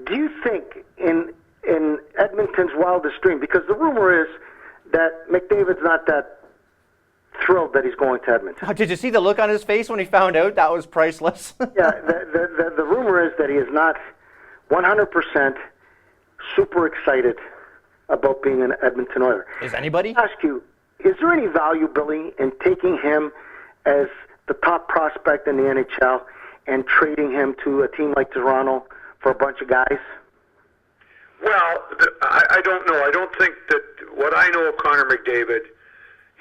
do you think in Edmonton's wildest dream, because the rumor is that McDavid's not that thrilled that he's going to Edmonton. Oh, did you see the look on his face when he found out? That was priceless. Yeah, the rumor is that he is not 100% super excited about being an Edmonton Oiler. Is anybody? I ask you, is there any value, Billy, in taking him as the top prospect in the NHL and trading him to a team like Toronto for a bunch of guys? Well, I don't know. I don't think that what I know of Connor McDavid,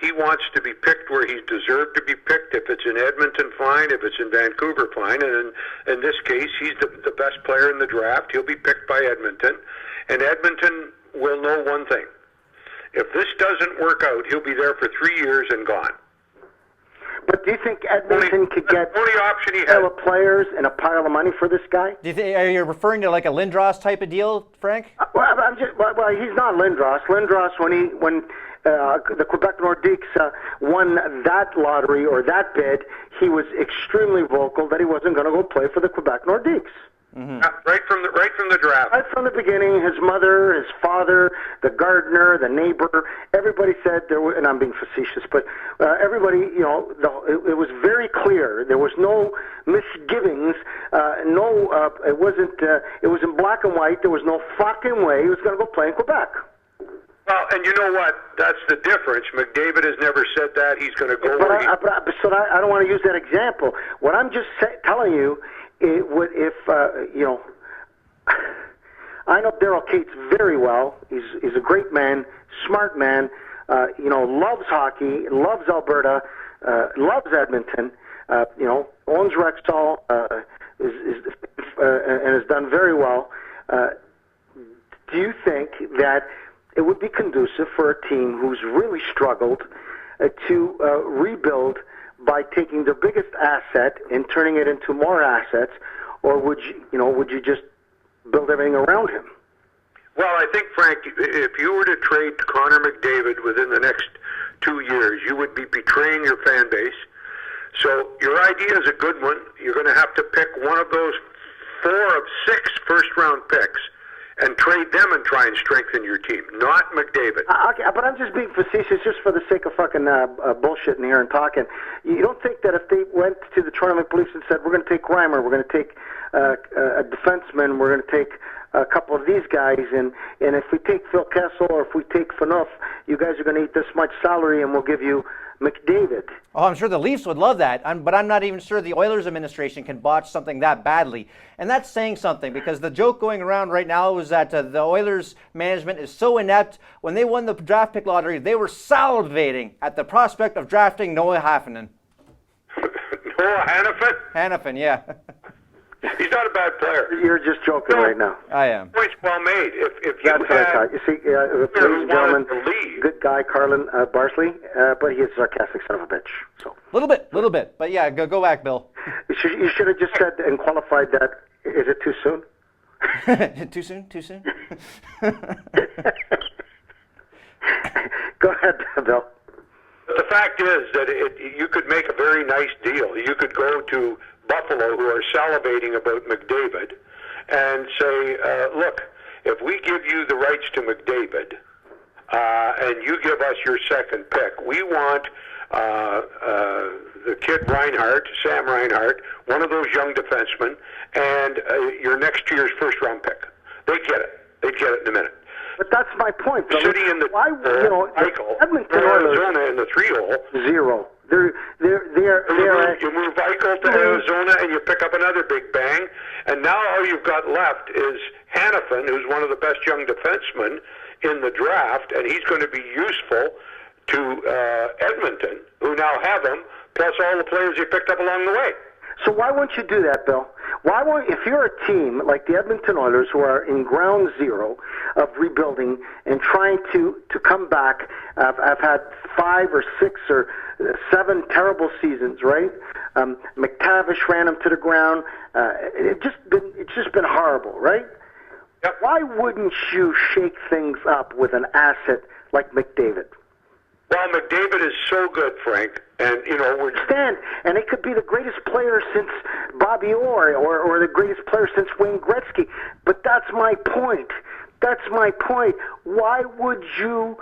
he wants to be picked where he's deserved to be picked. If it's in Edmonton, fine. If it's in Vancouver, fine. And in this case, he's the best player in the draft. He'll be picked by Edmonton. And Edmonton will know one thing. If this doesn't work out, he'll be there for 3 years and gone. But do you think Edmonton could get only option he a pile of players and a pile of money for this guy? Do you think, are you referring to like a Lindros type of deal, Frank? Well, he's not Lindros. Lindros, when the Quebec Nordiques won that lottery or that bid, he was extremely vocal that he wasn't going to go play for the Quebec Nordiques. Mm-hmm. Right from the draft. Right from the beginning, his mother, his father, the gardener, the neighbor, everybody said there were, and I'm being facetious, but everybody, it was very clear. There was no misgivings. It wasn't. It was in black and white. There was no fucking way he was going to go play in Quebec. Well, and you know what? That's the difference. McDavid has never said that. He's going to go where he... So I don't want to use that example. What I'm just telling you, it would if I know Daryl Cates very well. He's a great man, smart man. Loves hockey, loves Alberta, loves Edmonton. Owns Rexall, and has done very well. Do you think that it would be conducive for a team who's really struggled to rebuild by taking their biggest asset and turning it into more assets, or would you just build everything around him? Well, I think, Frank, if you were to trade Connor McDavid within the next 2 years, you would be betraying your fan base. So your idea is a good one. You're going to have to pick one of those 4 of 6 first-round picks and trade them and try and strengthen your team, not McDavid. Okay, but I'm just being facetious just for the sake of fucking bullshitting here and talking. You don't think that if they went to the Toronto Maple Leafs and said, we're going to take Reimer, we're going to take a defenseman, we're going to take a couple of these guys, and if we take Phil Kessel or if we take Phaneuf, you guys are going to eat this much salary and we'll give you McDavid. Oh, I'm sure the Leafs would love that, but I'm not even sure the Oilers administration can botch something that badly. And that's saying something, because the joke going around right now is that the Oilers management is so inept. When they won the draft pick lottery, they were salivating at the prospect of drafting Noah Hanifin. Noah Hanifin? Hanifin, yeah. He's not a bad player. You're just joking right now. I am. Point's well made. If you That's what I thought. You see, ladies and gentlemen, good guy, Carlin Bardsley, but he is a sarcastic son of a bitch. So Little bit. But yeah, go back, Bill. You should have just said and qualified that. Is it too soon? Too soon? Go ahead, Bill. But the fact is that you could make a very nice deal. You could go to Buffalo, who are salivating about McDavid, and say, look, if we give you the rights to McDavid and you give us your second pick, we want the kid Sam Reinhart, one of those young defensemen, and your next year's first-round pick. They'd get it. They'd get it in a minute. But that's my point, Bill. City in the Edmonton Oilers, Arizona in the 3-hole. Zero. You move Eichel to Arizona and you pick up another big bang, and now all you've got left is Hanifin, who's one of the best young defensemen in the draft, and he's going to be useful to Edmonton, who now have him, plus all the players he picked up along the way. So why won't you do that, Bill? If you're a team like the Edmonton Oilers, who are in ground zero of rebuilding and trying to come back, I've had 5 or 6 or 7 terrible seasons, right? McTavish ran him to the ground. It's just been horrible, right? Yep. Why wouldn't you shake things up with an asset like McDavid? Well, McDavid is so good, Frank, And, we're... And it could be the greatest player since Bobby Orr or the greatest player since Wayne Gretzky. But that's my point. That's my point. Why would you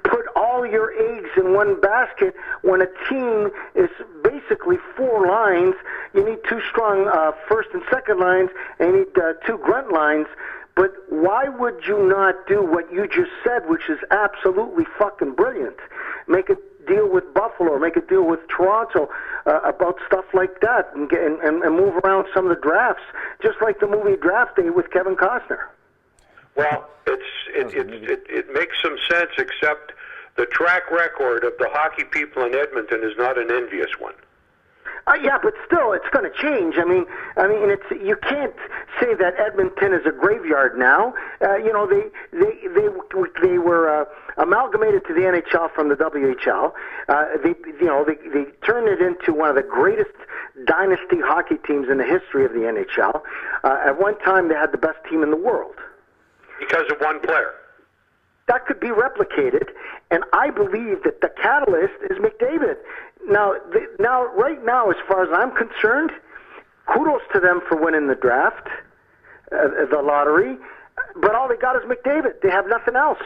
put all your eggs in one basket when a team is basically 4 lines? You need 2 strong first and second lines, and you need 2 grunt lines. But why would you not do what you just said, which is absolutely fucking brilliant? Make a deal with Buffalo, make a deal with Toronto about stuff like that, and move around some of the drafts, just like the movie Draft Day with Kevin Costner. Well, it makes some sense, except the track record of the hockey people in Edmonton is not an envious one. Yeah, but still, it's going to change. I mean, you can't say that Edmonton is a graveyard now. They were amalgamated to the NHL from the WHL. They turned it into one of the greatest dynasty hockey teams in the history of the NHL. At one time, they had the best team in the world. Because of one player. That could be replicated, and I believe that the catalyst is McDavid. Now, right now, as far as I'm concerned, kudos to them for winning the draft, the lottery, but all they got is McDavid. They have nothing else.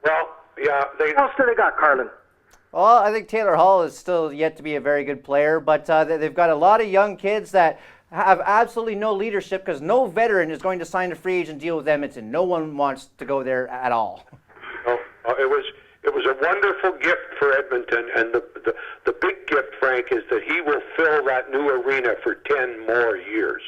Well, yeah. What else do they got, Carlin? Well, I think Taylor Hall is still yet to be a very good player, but they've got a lot of young kids that have absolutely no leadership because no veteran is going to sign a free agent deal with Edmonton. No one wants to go there at all. No, it was a wonderful gift for Edmonton, and the big gift, Frank, is that he will fill that new arena for 10 more years.